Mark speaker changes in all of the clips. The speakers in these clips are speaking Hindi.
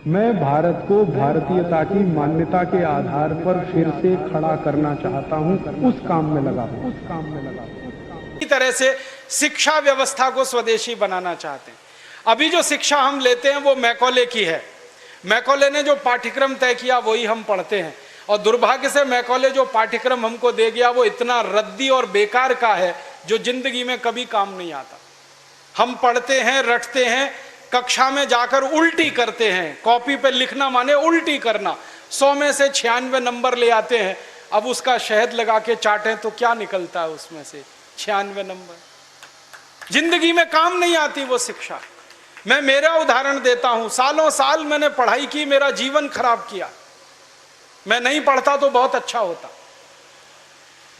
Speaker 1: मैं भारत को भारतीयता की मान्यता के आधार पर फिर से खड़ा करना चाहता हूं, उस काम में लगा हूं।
Speaker 2: इसी तरह से शिक्षा व्यवस्था को स्वदेशी बनाना चाहते हैं। अभी जो शिक्षा हम लेते हैं वो मैकॉले की है। मैकॉले ने जो पाठ्यक्रम तय किया वही हम पढ़ते हैं, और दुर्भाग्य से मैकॉले जो पाठ्यक्रम हमको दे गया वो इतना रद्दी और बेकार का है जो जिंदगी में कभी काम नहीं आता। हम पढ़ते हैं, रटते हैं, कक्षा में जाकर उल्टी करते हैं। कॉपी पे लिखना माने उल्टी करना। 100 में से 96 नंबर ले आते हैं। अब उसका शहद लगा के चाटें तो क्या निकलता है उसमें से? 96 नंबर। जिंदगी में काम नहीं आती वो शिक्षा। मैं मेरा उदाहरण देता हूं। सालों साल मैंने पढ़ाई की, मेरा जीवन खराब किया। मैं नहीं पढ़ता तो बहुत अच्छा होता।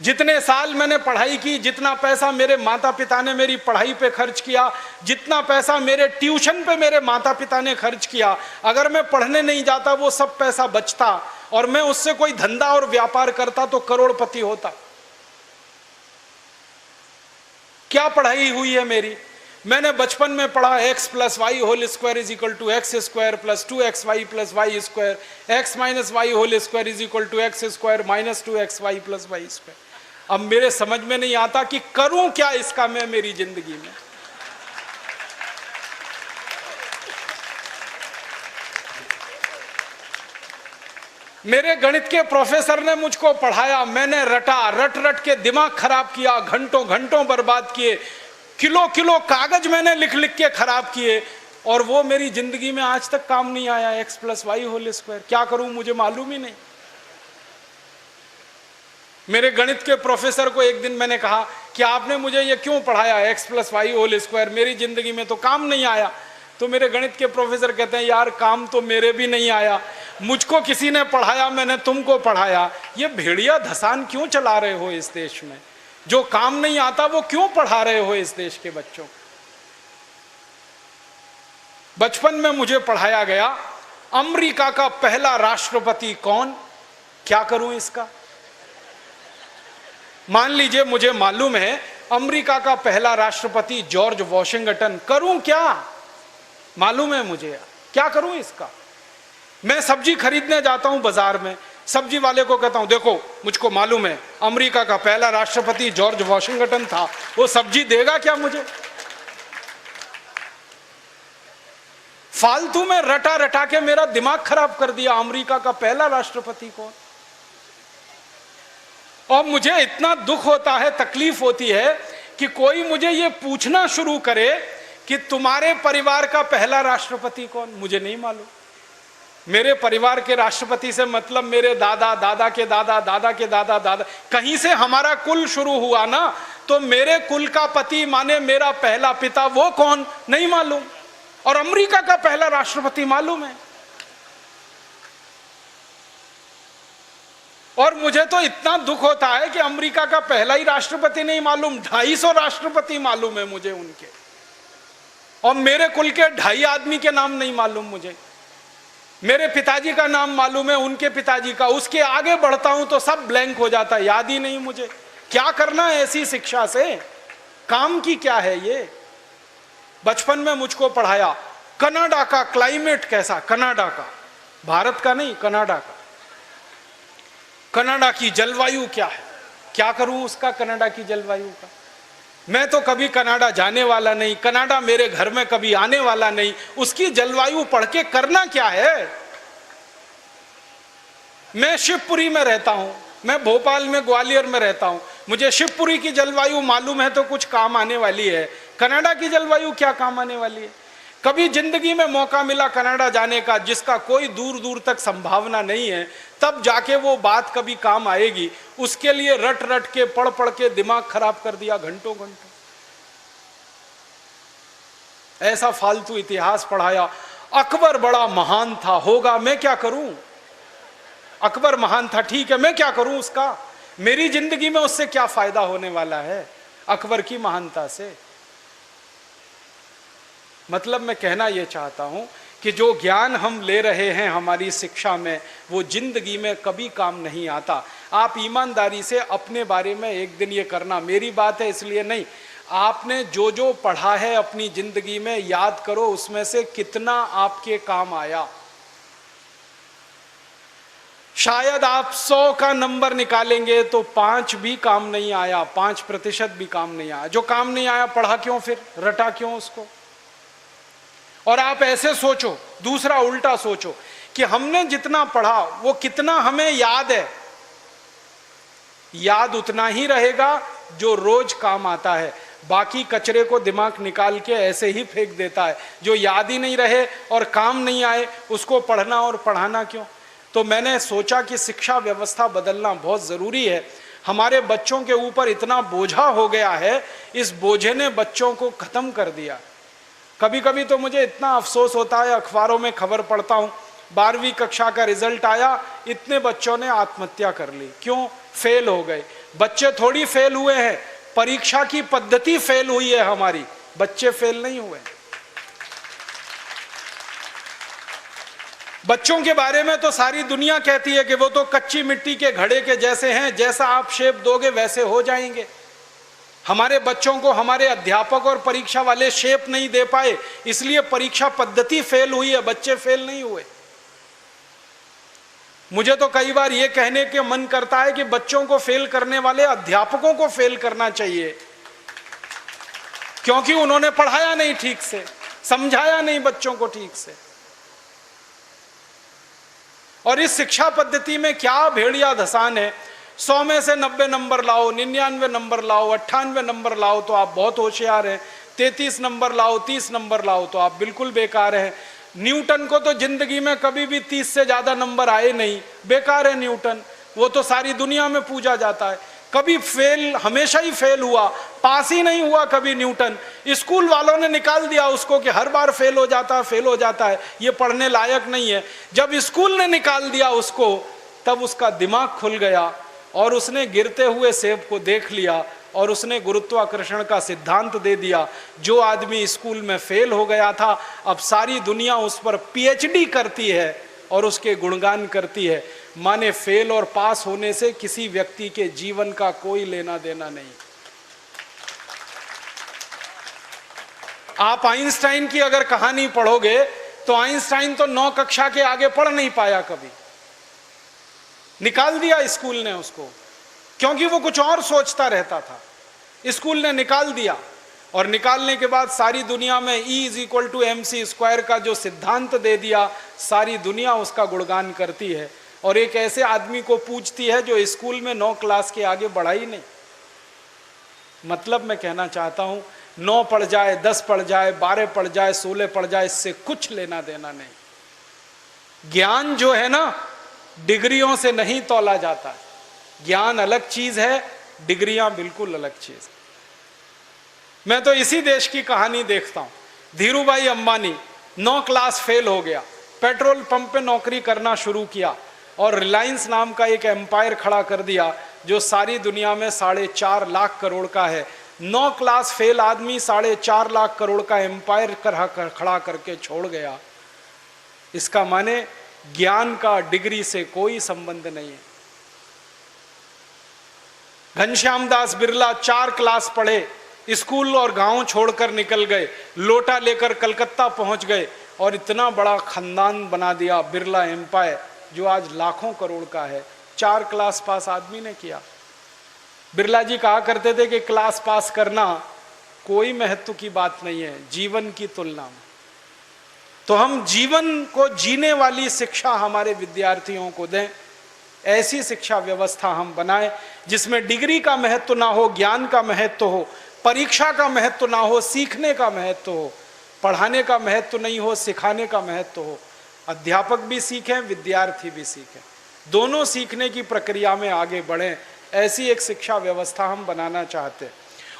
Speaker 2: जितने साल मैंने पढ़ाई की, जितना पैसा मेरे माता पिता ने मेरी पढ़ाई पे खर्च किया, जितना पैसा मेरे ट्यूशन पे मेरे माता पिता ने खर्च किया, अगर मैं पढ़ने नहीं जाता वो सब पैसा बचता और मैं उससे कोई धंधा और व्यापार करता तो करोड़पति होता। क्या पढ़ाई हुई है मेरी? मैंने बचपन में पढ़ा x + y whole square is equal to x square plus 2xy plus y square, x minus y whole square is equal to x square minus 2xy plus y square. अब मेरे समझ में नहीं आता कि करूं क्या इसका मैं मेरी जिंदगी में। मेरे गणित के प्रोफेसर ने मुझको पढ़ाया, मैंने रटा, रट रट के दिमाग खराब किया, घंटों घंटों बर्बाद किए, किलो किलो कागज मैंने लिख लिख के खराब किए, और वो मेरी जिंदगी में आज तक काम नहीं आया। x + y होल स्क्वायर क्या करूं मुझे मालूम ही नहीं। मेरे गणित के प्रोफेसर को एक दिन मैंने कहा कि आपने मुझे ये क्यों पढ़ाया x + y होल स्क्वायर, मेरी जिंदगी में तो काम नहीं आया। तो मेरे गणित के प्रोफेसर कहते हैं, यार काम तो मेरे भी नहीं आया, मुझको किसी ने पढ़ाया, मैंने तुमको पढ़ाया। ये भेड़िया धसान क्यों चला रहे हो इस देश में? जो काम नहीं आता वो क्यों पढ़ा रहे हो इस देश के बच्चों? बचपन में मुझे पढ़ाया गया अमेरिका का पहला राष्ट्रपति कौन, क्या करूं इसका? मान लीजिए मुझे मालूम है अमेरिका का पहला राष्ट्रपति जॉर्ज वॉशिंगटन, करूं क्या? मालूम है मुझे, क्या करूं इसका? मैं सब्जी खरीदने जाता हूं बाजार में, सब्जी वाले को कहता हूं देखो मुझको मालूम है अमेरिका का पहला राष्ट्रपति जॉर्ज वॉशिंगटन था, वो सब्जी देगा क्या मुझे? फालतू में रटा रटा के मेरा दिमाग खराब कर दिया। अमेरिका का पहला राष्ट्रपति कौन? और मुझे इतना दुख होता है, तकलीफ होती है कि कोई मुझे ये पूछना शुरू करे कि तुम्हारे परिवार का पहला राष्ट्रपति कौन? मुझे नहीं मालूम। मेरे परिवार के राष्ट्रपति से मतलब मेरे दादा, दादा के दादा, दादा के दादा, दादा, कहीं से हमारा कुल शुरू हुआ ना, तो मेरे कुल का पति माने मेरा पहला पिता, वो कौन नहीं मालूम। और अमेरिका का पहला राष्ट्रपति मालूम है। और मुझे तो इतना दुख होता है कि अमेरिका का पहला ही राष्ट्रपति नहीं मालूम, 250 राष्ट्रपति मालूम है मुझे उनके, और मेरे कुल के 2.5 आदमी के नाम नहीं मालूम मुझे। मेरे पिताजी का नाम मालूम है, उनके पिताजी का, उसके आगे बढ़ता हूं तो सब ब्लैंक हो जाता है, याद ही नहीं मुझे। क्या करना है ऐसी शिक्षा से? काम की क्या है ये? बचपन में मुझको पढ़ाया कनाडा का क्लाइमेट कैसा, कनाडा का, भारत का नहीं, कनाडा का। कनाडा की जलवायु क्या है, क्या करूं उसका कनाडा की जलवायु का? मैं तो कभी कनाडा जाने वाला नहीं, कनाडा मेरे घर में कभी आने वाला नहीं, उसकी जलवायु पढ़ के करना क्या है? मैं शिवपुरी में रहता हूं, मैं भोपाल में, ग्वालियर में रहता हूं, मुझे शिवपुरी की जलवायु मालूम है तो कुछ काम आने वाली है, कनाडा की जलवायु क्या काम आने वाली है? कभी जिंदगी में मौका मिला कनाडा जाने का, जिसका कोई दूर दूर तक संभावना नहीं है, तब जाके वो बात कभी काम आएगी। उसके लिए रट रट के, पढ़ पढ़ के दिमाग खराब कर दिया घंटों घंटों। ऐसा फालतू इतिहास पढ़ाया। अकबर बड़ा महान था, होगा, मैं क्या करूं? अकबर महान था, ठीक है, मैं क्या करूं उसका? मेरी जिंदगी में उससे क्या फायदा होने वाला है अकबर की महानता से? मतलब मैं कहना यह चाहता हूं कि जो ज्ञान हम ले रहे हैं हमारी शिक्षा में, वो जिंदगी में कभी काम नहीं आता। आप ईमानदारी से अपने बारे में एक दिन ये करना, मेरी बात है इसलिए नहीं, आपने जो जो पढ़ा है अपनी जिंदगी में याद करो, उसमें से कितना आपके काम आया। शायद आप 100 का नंबर निकालेंगे तो 5 भी काम नहीं आया, 5% भी काम नहीं आया। जो काम नहीं आया पढ़ा क्यों, फिर रटा क्यों उसको? और आप ऐसे सोचो, दूसरा उल्टा सोचो कि हमने जितना पढ़ा वो कितना हमें याद है। याद उतना ही रहेगा जो रोज काम आता है, बाकी कचरे को दिमाग निकाल के ऐसे ही फेंक देता है। जो याद ही नहीं रहे और काम नहीं आए उसको पढ़ना और पढ़ाना क्यों? तो मैंने सोचा कि शिक्षा व्यवस्था बदलना बहुत ज़रूरी है। हमारे बच्चों के ऊपर इतना बोझा हो गया है, इस बोझे ने बच्चों को ख़त्म कर दिया। कभी कभी तो मुझे इतना अफसोस होता है, अखबारों में खबर पढ़ता हूँ 12वीं कक्षा का रिजल्ट आया, इतने बच्चों ने आत्महत्या कर ली। क्यों? फेल हो गए। बच्चे थोड़ी फेल हुए हैं, परीक्षा की पद्धति फेल हुई है हमारी, बच्चे फेल नहीं हुए। बच्चों के बारे में तो सारी दुनिया कहती है कि वो तो कच्ची मिट्टी के घड़े के जैसे हैं, जैसा आप शेप दोगे वैसे हो जाएंगे। हमारे बच्चों को हमारे अध्यापक और परीक्षा वाले शेप नहीं दे पाए, इसलिए परीक्षा पद्धति फेल हुई है, बच्चे फेल नहीं हुए। मुझे तो कई बार यह कहने के मन करता है कि बच्चों को फेल करने वाले अध्यापकों को फेल करना चाहिए, क्योंकि उन्होंने पढ़ाया नहीं ठीक से, समझाया नहीं बच्चों को ठीक से। और इस शिक्षा पद्धति में क्या भेड़िया धसान है। 100 में से 90 नंबर लाओ, 99 नंबर लाओ, 98 नंबर लाओ तो आप बहुत होशियार हैं, 33 नंबर लाओ, 30 नंबर लाओ तो आप बिल्कुल बेकार हैं। न्यूटन को तो जिंदगी में कभी भी 30 से ज्यादा नंबर आए नहीं, बेकार है न्यूटन, वो तो सारी दुनिया में पूजा जाता है। कभी फेल, हमेशा ही फेल हुआ, पास ही नहीं हुआ कभी न्यूटन। स्कूल वालों ने निकाल दिया उसको कि हर बार फेल हो जाता है, ये पढ़ने लायक नहीं है। जब स्कूल ने निकाल दिया उसको, तब उसका दिमाग खुल गया और उसने गिरते हुए सेब को देख लिया और उसने गुरुत्वाकर्षण का सिद्धांत दे दिया। जो आदमी स्कूल में फेल हो गया था, अब सारी दुनिया उस पर पीएचडी करती है और उसके गुणगान करती है। माने फेल और पास होने से किसी व्यक्ति के जीवन का कोई लेना देना नहीं। आप आइंस्टाइन की अगर कहानी पढ़ोगे तो आइंस्टाइन तो 9 कक्षा के आगे पढ़ नहीं पाया कभी, निकाल दिया स्कूल ने उसको, क्योंकि वो कुछ और सोचता रहता था। स्कूल ने निकाल दिया और निकालने के बाद सारी दुनिया में E=mc² का जो सिद्धांत दे दिया, सारी दुनिया उसका गुणगान करती है और एक ऐसे आदमी को पूछती है जो स्कूल में 9 क्लास के आगे बढ़ा ही नहीं। मतलब मैं कहना चाहता हूं, 9 पढ़ जाए, 10 पढ़ जाए, 12 पढ़ जाए, 16 पढ़ जाए, इससे कुछ लेना देना नहीं। ज्ञान जो है ना, डिग्रियों से नहीं तौला जाता है। ज्ञान अलग चीज है, डिग्रियां बिल्कुल अलग चीज। मैं तो इसी देश की कहानी देखता हूं। धीरूभाई अंबानी 9 क्लास फेल हो गया, पेट्रोल पंप पे नौकरी करना शुरू किया और रिलायंस नाम का एक एम्पायर खड़ा कर दिया जो सारी दुनिया में 4.5 लाख करोड़ का है। 9 क्लास फेल आदमी 4.5 लाख करोड़ का एम्पायर खड़ा करके छोड़ गया। इसका माने ज्ञान का डिग्री से कोई संबंध नहीं है। घनश्याम दास बिरला 4 क्लास पढ़े, स्कूल और गांव छोड़कर निकल गए, लोटा लेकर कलकत्ता पहुंच गए और इतना बड़ा खानदान बना दिया, बिरला एम्पायर, जो आज लाखों करोड़ का है। 4 क्लास पास आदमी ने किया। बिरला जी कहा करते थे कि क्लास पास करना कोई महत्व की बात नहीं है जीवन की तुलना में। तो हम जीवन को जीने वाली शिक्षा हमारे विद्यार्थियों को दें, ऐसी शिक्षा व्यवस्था हम बनाएं जिसमें डिग्री का महत्व ना हो, ज्ञान का महत्व हो, परीक्षा का महत्व ना हो, सीखने का महत्व हो, पढ़ाने का महत्व नहीं हो, सिखाने का महत्व हो। अध्यापक भी सीखें, विद्यार्थी भी सीखें, दोनों सीखने की प्रक्रिया में आगे बढ़ें। ऐसी एक शिक्षा व्यवस्था हम बनाना चाहते हैं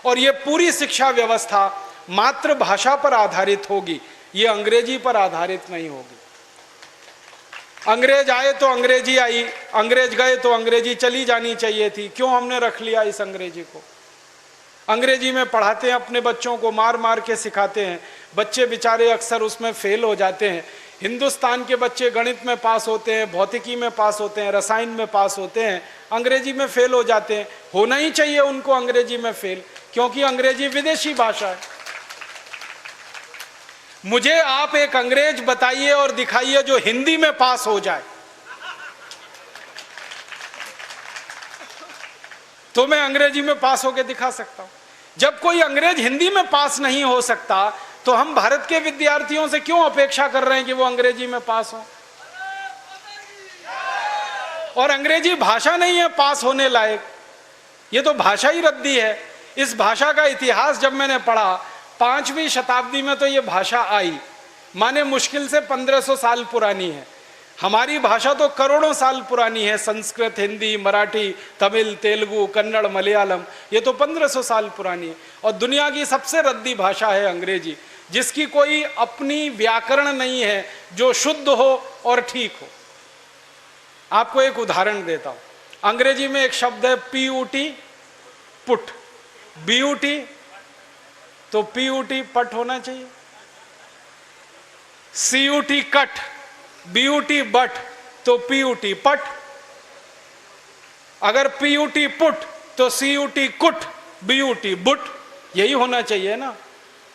Speaker 2: और ये पूरी शिक्षा व्यवस्था मातृभाषा पर आधारित होगी, ये अंग्रेजी पर आधारित नहीं होगी। अंग्रेज आए तो अंग्रेजी आई, अंग्रेज गए तो अंग्रेजी चली जानी चाहिए थी। क्यों हमने रख लिया इस अंग्रेजी को? अंग्रेजी में पढ़ाते हैं अपने बच्चों को, मार मार के सिखाते हैं, बच्चे बेचारे अक्सर उसमें फेल हो जाते हैं। हिंदुस्तान के बच्चे गणित में पास होते हैं, भौतिकी में पास होते हैं, रसायन में पास होते हैं, अंग्रेजी में फेल हो जाते हैं। होना ही चाहिए उनको अंग्रेजी में फेल, क्योंकि अंग्रेजी विदेशी भाषा है। मुझे आप एक अंग्रेज बताइए और दिखाइए जो हिंदी में पास हो जाए। तो मैं अंग्रेजी में पास होकर दिखा सकता हूं। जब कोई अंग्रेज हिंदी में पास नहीं हो सकता तो हम भारत के विद्यार्थियों से क्यों अपेक्षा कर रहे हैं कि वो अंग्रेजी में पास हो? और अंग्रेजी भाषा नहीं है पास होने लायक, ये तो भाषा ही रद्दी है। इस भाषा का इतिहास जब मैंने पढ़ा, 5वीं शताब्दी में तो ये भाषा आई, माने मुश्किल से 1500 साल पुरानी है। हमारी भाषा तो करोड़ों साल पुरानी है, संस्कृत, हिंदी, मराठी, तमिल, तेलुगु, कन्नड़, मलयालम, ये तो 1500 साल पुरानी है। और दुनिया की सबसे रद्दी भाषा है अंग्रेजी, जिसकी कोई अपनी व्याकरण नहीं है जो शुद्ध हो और ठीक हो। आपको एक उदाहरण देता हूं। अंग्रेजी में एक शब्द है PUT, पुट, BUT, तो PUT पट होना चाहिए। CUT कट, BUT बट, तो PUT पट। अगर PUT पुट तो CUT कुट, BUT बुट, यही होना चाहिए ना।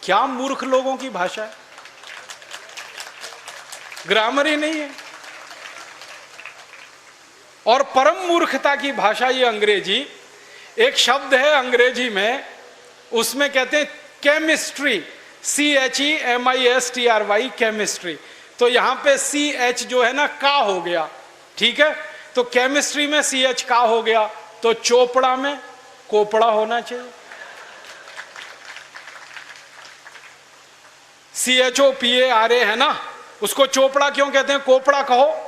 Speaker 2: क्या मूर्ख लोगों की भाषा है, ग्रामर ही नहीं है। और परम मूर्खता की भाषा ये अंग्रेजी। एक शब्द है अंग्रेजी में, उसमें कहते हैं केमिस्ट्री, CHEMISTRY, केमिस्ट्री। तो यहां पे CH जो है ना का हो गया, ठीक है। तो केमिस्ट्री में CH का हो गया, तो चोपड़ा में कोपड़ा होना चाहिए। CHOPARA है ना, उसको चोपड़ा क्यों कहते हैं, कोपड़ा कहो।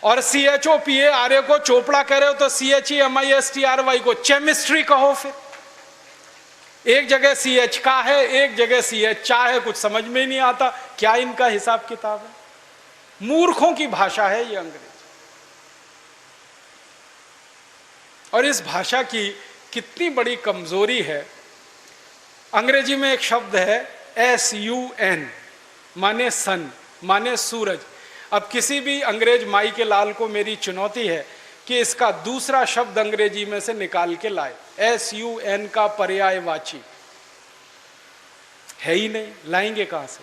Speaker 2: और CHOPARA को चोपड़ा कह रहे हो तो CHEMISTRY को चेमिस्ट्री कहो। फिर एक जगह CH का है, एक जगह CH चा है, कुछ समझ में ही नहीं आता क्या इनका हिसाब किताब है। मूर्खों की भाषा है ये अंग्रेजी। और इस भाषा की कितनी बड़ी कमजोरी है। अंग्रेजी में एक शब्द है SUN, माने सन, माने सूरज। अब किसी भी अंग्रेज माई के लाल को मेरी चुनौती है कि इसका दूसरा शब्द अंग्रेजी में से निकाल के लाए। SUN का पर्यायवाची है ही नहीं, लाएंगे कहां से?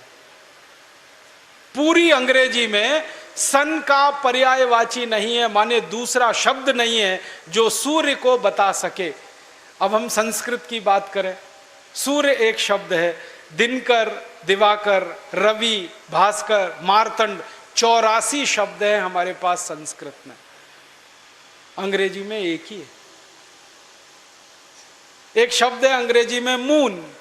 Speaker 2: पूरी अंग्रेजी में सन का पर्यायवाची नहीं है, माने दूसरा शब्द नहीं है जो सूर्य को बता सके। अब हम संस्कृत की बात करें, सूर्य एक शब्द है, दिनकर, दिवाकर, रवि, भास्कर, मार्तंड, 84 शब्द हैं हमारे पास संस्कृत में। अंग्रेजी में एक ही है। एक शब्द है अंग्रेजी में मून,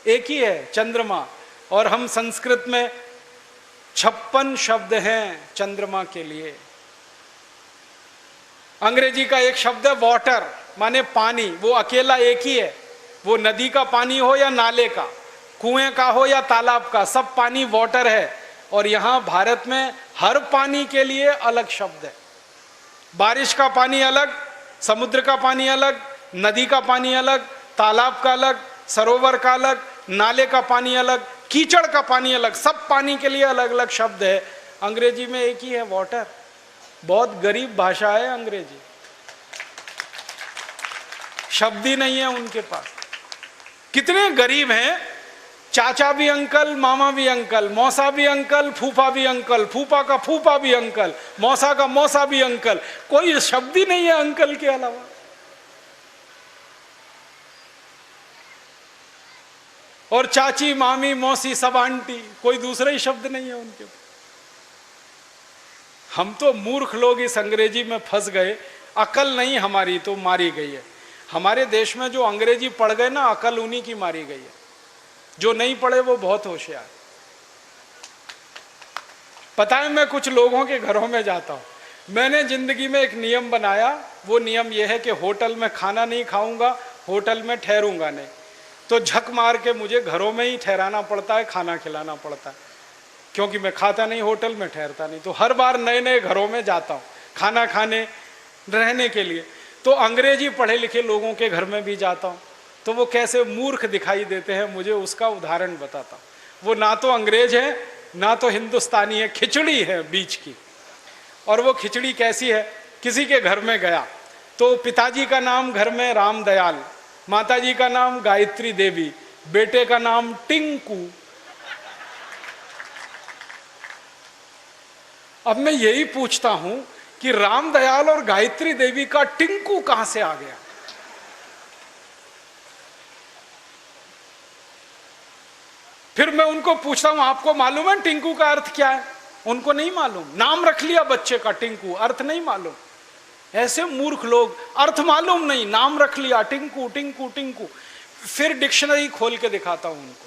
Speaker 2: एक ही है, चंद्रमा। और हम संस्कृत में 56 शब्द हैं चंद्रमा के लिए। अंग्रेजी का एक शब्द है वाटर, माने पानी, वो अकेला एक ही है। वो नदी का पानी हो या नाले का, कुएं का हो या तालाब का, सब पानी वाटर है। और यहां भारत में हर पानी के लिए अलग शब्द है। बारिश का पानी अलग, समुद्र का पानी अलग, नदी का पानी अलग, तालाब का अलग, सरोवर का अलग, नाले का पानी अलग, कीचड़ का पानी अलग, सब पानी के लिए अलग अलग शब्द है। अंग्रेजी में एक ही है, वाटर। बहुत गरीब भाषा है अंग्रेजी, शब्द ही नहीं है उनके पास। कितने गरीब हैं, चाचा भी अंकल, मामा भी अंकल, मौसा भी अंकल, फूफा भी अंकल, फूफा का फूफा भी अंकल, मौसा का मौसा भी अंकल, कोई शब्द ही नहीं है अंकल के अलावा। और चाची, मामी, मौसी, सब आंटी, कोई दूसरा ही शब्द नहीं है उनके। हम तो मूर्ख लोग इस अंग्रेजी में फंस गए। अकल नहीं हमारी तो मारी गई है। हमारे देश में जो अंग्रेजी पढ़ गए ना, अकल उन्हीं की मारी गई है। जो नहीं पढ़े वो बहुत होशियार। पता है, मैं कुछ लोगों के घरों में जाता हूं। मैंने जिंदगी में एक नियम बनाया, वो नियम ये है कि होटल में खाना नहीं खाऊंगा, होटल में ठहरूंगा नहीं। तो झक मार के मुझे घरों में ही ठहराना पड़ता है, खाना खिलाना पड़ता है, क्योंकि मैं खाता नहीं, होटल में ठहरता नहीं। तो हर बार नए नए घरों में जाता हूँ खाना खाने, रहने के लिए। तो अंग्रेजी पढ़े लिखे लोगों के घर में भी जाता हूँ, तो वो कैसे मूर्ख दिखाई देते हैं मुझे उसका उदाहरण बताता हूँ। वो ना तो अंग्रेज है ना तो हिंदुस्तानी है, खिचड़ी है बीच की। और वो खिचड़ी कैसी है, किसी के घर में गया तो पिताजी का नाम घर में रामदयाल, माताजी का नाम गायत्री देवी, बेटे का नाम टिंकू। अब मैं यही पूछता हूं कि रामदयाल और गायत्री देवी का टिंकू कहां से आ गया। फिर मैं उनको पूछता हूं आपको मालूम है टिंकू का अर्थ क्या है? उनको नहीं मालूम। नाम रख लिया बच्चे का टिंकू, अर्थ नहीं मालूम। ऐसे मूर्ख लोग, अर्थ मालूम नहीं, नाम रख लिया टिंकू टिंकू टिंकू। फिर डिक्शनरी खोल के दिखाता हूं उनको।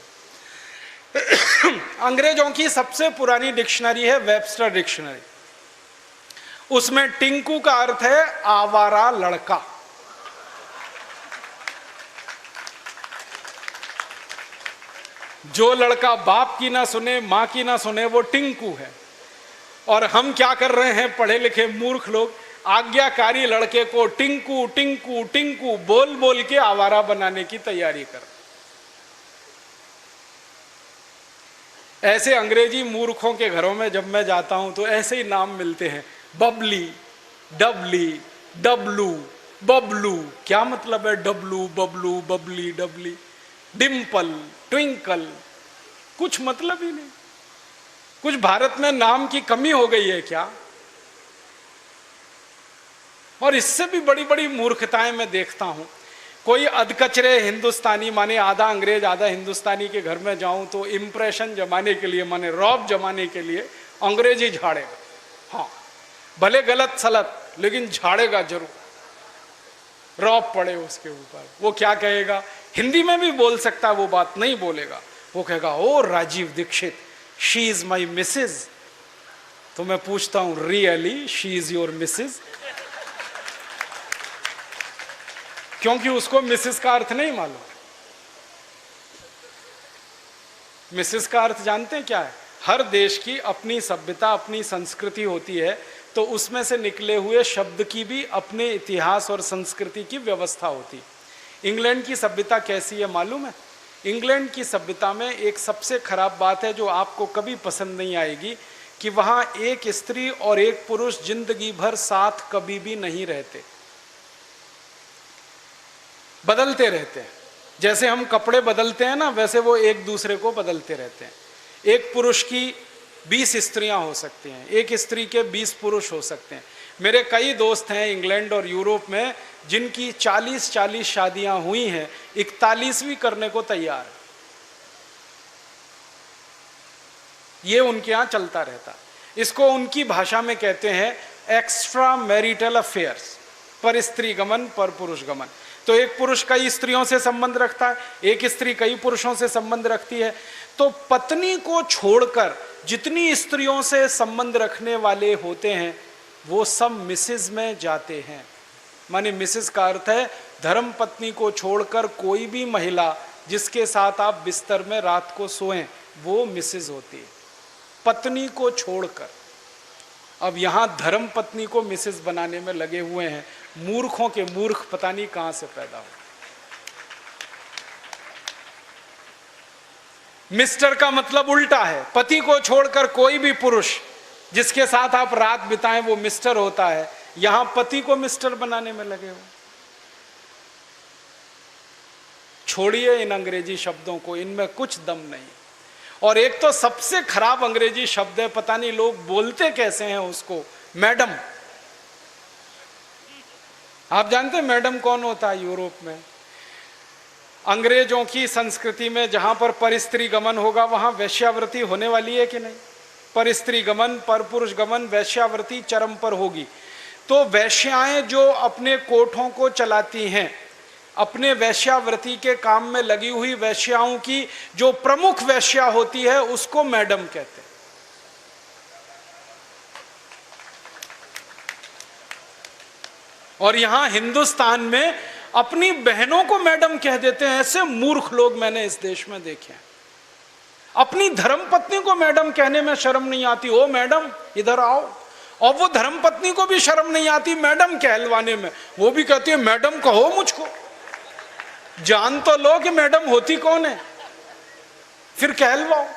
Speaker 2: अंग्रेजों की सबसे पुरानी डिक्शनरी है वेबस्टर डिक्शनरी। उसमें टिंकू का अर्थ है आवारा लड़का। जो लड़का बाप की ना सुने, मां की ना सुने, वो टिंकू है। और हम क्या कर रहे हैं पढ़े लिखे मूर्ख लोग, आज्ञाकारी लड़के को टिंकू टिंकू टिंकू बोल बोल के आवारा बनाने की तैयारी कर। ऐसे अंग्रेजी मूर्खों के घरों में जब मैं जाता हूं तो ऐसे ही नाम मिलते हैं, बबली, डबली, डब्लू, बबलू। क्या मतलब है डब्लू, बबलू, बबली, डबली? डिम्पल, ट्विंकल, कुछ मतलब ही नहीं। कुछ भारत में नाम की कमी हो गई है क्या? और इससे भी बड़ी बड़ी मूर्खताएं मैं देखता हूं। कोई अधकचरे हिंदुस्तानी, माने आधा अंग्रेज आधा हिंदुस्तानी के घर में जाऊं तो इंप्रेशन जमाने के लिए, माने रौब जमाने के लिए अंग्रेजी झाड़ेगा। हाँ, भले गलत सलत, लेकिन झाड़ेगा जरूर, रौब पड़े उसके ऊपर। वो क्या कहेगा? हिंदी में भी बोल सकता है, वो बात नहीं बोलेगा। वो कहेगा oh Rajiv Dixit, she is my missus. तो मैं पूछता हूं really she is your missus? क्योंकि उसको मिसेस का अर्थ नहीं मालूम। मिसेस का अर्थ जानते हैं क्या है? हर देश की अपनी सभ्यता, अपनी संस्कृति होती है, तो उसमें से निकले हुए शब्द की भी अपने इतिहास और संस्कृति की व्यवस्था होती है। इंग्लैंड की सभ्यता कैसी है मालूम है? इंग्लैंड की सभ्यता में एक सबसे खराब बात है जो आपको कभी पसंद नहीं आएगी, कि वहां एक स्त्री और एक पुरुष जिंदगी भर साथ कभी भी नहीं रहते, बदलते रहते हैं। जैसे हम कपड़े बदलते हैं ना, वैसे वो एक दूसरे को बदलते रहते हैं। एक पुरुष की 20 स्त्रियां हो सकती हैं, एक स्त्री के 20 पुरुष हो सकते हैं। मेरे कई दोस्त हैं इंग्लैंड और यूरोप में जिनकी 40-40 शादियां हुई हैं, 41वीं करने को तैयार है। ये उनके यहां चलता रहता। इसको उनकी भाषा में कहते हैं एक्स्ट्रा मैरिटल अफेयर्स, पर स्त्री गमन पर पुरुष गमन। तो एक पुरुष कई स्त्रियों से संबंध रखता है, एक स्त्री कई पुरुषों से संबंध रखती है। तो पत्नी को छोड़कर जितनी स्त्रियों से संबंध रखने वाले होते हैं वो सब मिसेज में जाते हैं। माने मिसेज का अर्थ है धर्म पत्नी को छोड़कर कोई भी महिला जिसके साथ आप बिस्तर में रात को सोएं, वो मिसेज होती है, पत्नी को छोड़कर। अब यहां धर्म पत्नी को मिसेज बनाने में लगे हुए हैं। मूर्खों के मूर्ख पता नहीं कहां से पैदा हो। मिस्टर का मतलब उल्टा है, पति को छोड़कर कोई भी पुरुष जिसके साथ आप रात बिताएं वो मिस्टर होता है। यहां पति को मिस्टर बनाने में लगे हो। छोड़िए इन अंग्रेजी शब्दों को, इनमें कुछ दम नहीं। और एक तो सबसे खराब अंग्रेजी शब्द है, पता नहीं लोग बोलते कैसे हैं उसको, मैडम। आप जानते हैं मैडम कौन होता है यूरोप में? अंग्रेजों की संस्कृति में जहां पर परस्त्री गमन होगा वहां वैश्यावृत्ति होने वाली है कि नहीं? परस्त्री गमन, पर पुरुष गमन, वैश्यावृत्ति चरम पर होगी। तो वैश्याएं जो अपने कोठों को चलाती हैं, अपने वैश्यावृत्ति के काम में लगी हुई वैश्याओं की जो प्रमुख वैश्या होती है उसको मैडम कहते हैं। और यहां हिंदुस्तान में अपनी बहनों को मैडम कह देते हैं। ऐसे मूर्ख लोग मैंने इस देश में देखे हैं। अपनी धर्मपत्नी को मैडम कहने में शर्म नहीं आती, ओ मैडम इधर आओ। और वो धर्मपत्नी को भी शर्म नहीं आती मैडम कहलवाने में, वो भी कहती है मैडम कहो मुझको। जान तो लो कि मैडम होती कौन है, फिर कहलवाओ।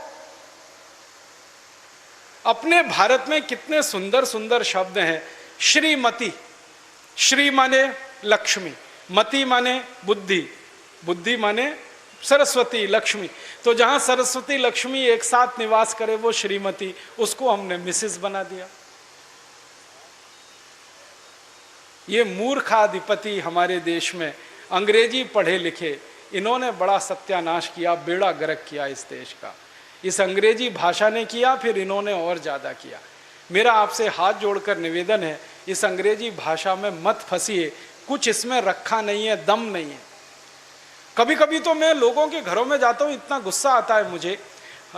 Speaker 2: अपने भारत में कितने सुंदर सुंदर शब्द हैं। श्रीमती, श्री माने लक्ष्मी, मति माने बुद्धि, बुद्धि माने सरस्वती, लक्ष्मी। तो जहां सरस्वती लक्ष्मी एक साथ निवास करे वो श्रीमती, उसको हमने मिसेस बना दिया। ये मूर्खाधिपति हमारे देश में अंग्रेजी पढ़े लिखे, इन्होंने बड़ा सत्यानाश किया, बेड़ा गर्क किया इस देश का। इस अंग्रेजी भाषा ने किया, फिर इन्होंने और ज़्यादा किया। मेरा आपसे हाथ जोड़कर निवेदन है, इस अंग्रेजी भाषा में मत फंसिए, कुछ इसमें रखा नहीं है, दम नहीं है। कभी कभी तो मैं लोगों के घरों में जाता हूँ, इतना गुस्सा आता है मुझे।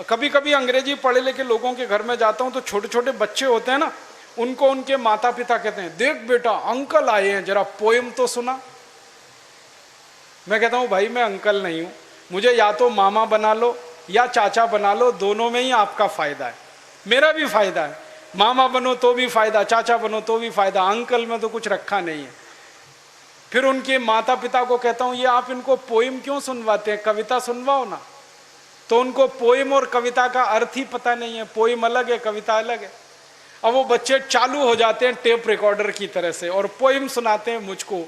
Speaker 2: कभी कभी अंग्रेजी पढ़े लिखे लोगों के घर में जाता हूँ तो छोटे छोटे बच्चे होते हैं ना, उनको उनके माता पिता कहते हैं, देख बेटा अंकल आए हैं, जरा पोएम तो सुना। मैं कहता हूँ भाई मैं अंकल नहीं हूँ, मुझे या तो मामा बना लो या चाचा बना लो, दोनों में ही आपका फायदा है, मेरा भी फायदा है। मामा बनो तो भी फायदा, चाचा बनो तो भी फायदा, अंकल में तो कुछ रखा नहीं है। फिर उनके माता पिता को कहता हूँ, ये आप इनको पोएम क्यों सुनवाते हैं, कविता सुनवाओ ना। तो उनको पोएम और कविता का अर्थ ही पता नहीं है, पोएम अलग है, कविता अलग है। अब वो बच्चे चालू हो जाते हैं टेप रिकॉर्डर की तरह से और पोएम सुनाते हैं मुझको,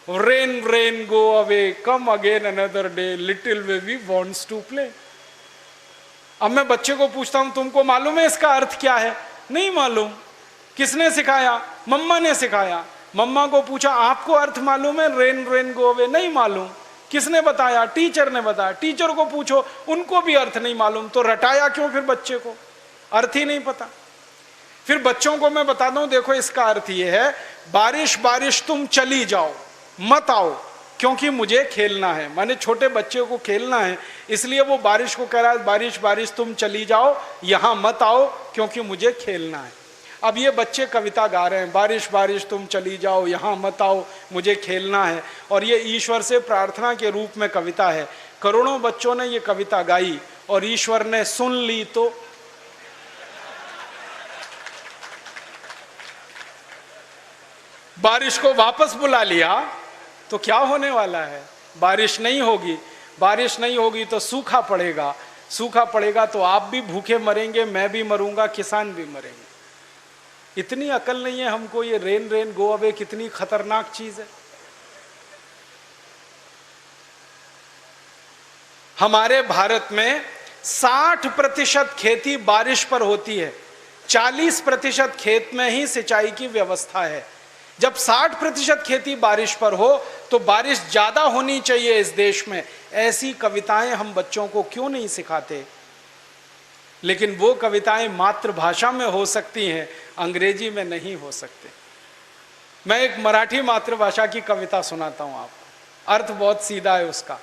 Speaker 2: rain rain go away come again another day little baby wants to play. अब मैं बच्चे को पूछता हूं, तुमको मालूम है इसका अर्थ क्या है? नहीं मालूम। किसने सिखाया? मम्मा ने सिखाया। मम्मा को पूछा आपको अर्थ मालूम है रेन रेन गो अवे? नहीं मालूम। किसने बताया? टीचर ने बताया। टीचर को पूछो, उनको भी अर्थ नहीं मालूम। तो रटाया क्यों फिर बच्चे को? अर्थ ही नहीं पता। फिर बच्चों को मैं बताता हूं, देखो इसका अर्थ ये है, बारिश बारिश तुम चली जाओ, मत आओ क्योंकि मुझे खेलना है। माने छोटे बच्चे को खेलना है, इसलिए वो बारिश को कह रहा है बारिश बारिश तुम चली जाओ, यहां मत आओ क्योंकि मुझे खेलना है। अब ये बच्चे कविता गा रहे हैं, बारिश बारिश तुम चली जाओ, यहां मत आओ, मुझे खेलना है, और ये ईश्वर से प्रार्थना के रूप में कविता है। करोड़ों बच्चों ने ये कविता गाई और ईश्वर ने सुन ली तो बारिश को वापस बुला लिया। तो क्या होने वाला है? बारिश नहीं होगी। बारिश नहीं होगी तो सूखा पड़ेगा। सूखा पड़ेगा तो आप भी भूखे मरेंगे, मैं भी मरूंगा, किसान भी मरेंगे। इतनी अकल नहीं है हमको, ये रेन रेन गो अवे कितनी खतरनाक चीज है। हमारे भारत में 60% खेती बारिश पर होती है, 40% खेत में ही सिंचाई की व्यवस्था है। जब 60% खेती बारिश पर हो तो बारिश ज्यादा होनी चाहिए इस देश में। ऐसी कविताएं हम बच्चों को क्यों नहीं सिखाते? लेकिन वो कविताएं मातृभाषा में हो सकती हैं, अंग्रेजी में नहीं हो सकते। मैं एक मराठी मातृभाषा की कविता सुनाता हूं आपको, अर्थ बहुत सीधा है उसका।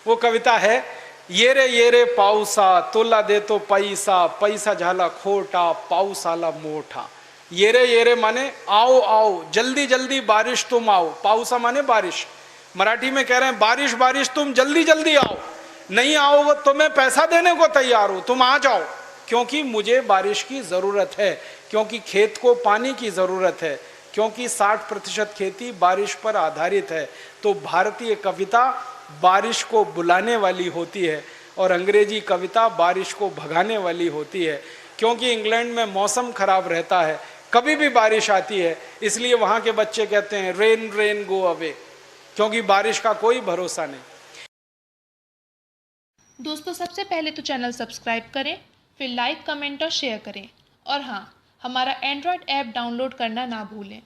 Speaker 2: वो कविता है, ये रे पाऊसा तुला देतो पैसा, पैसा झाला खोटा, पाऊस आला मोठा। ये रे माने आओ आओ, जल्दी जल्दी बारिश तुम आओ। पाऊसा माने बारिश। मराठी में कह रहे हैं बारिश बारिश तुम जल्दी जल्दी आओ, नहीं आओ तो मैं पैसा देने को तैयार हूं, तुम आ जाओ क्योंकि मुझे बारिश की जरूरत है, क्योंकि खेत को पानी की जरूरत है, क्योंकि 60% खेती बारिश पर आधारित है। तो भारतीय कविता बारिश को बुलाने वाली होती है और अंग्रेजी कविता बारिश को भगाने वाली होती है। क्योंकि इंग्लैंड में मौसम खराब रहता है, कभी भी बारिश आती है, इसलिए वहां के बच्चे कहते हैं रेन रेन गो अवे, क्योंकि बारिश का कोई भरोसा नहीं।
Speaker 3: दोस्तों, सबसे पहले तो चैनल सब्सक्राइब करें, फिर लाइक, कमेंट और शेयर करें, और हाँ, हमारा एंड्रॉयड ऐप डाउनलोड करना ना भूलें।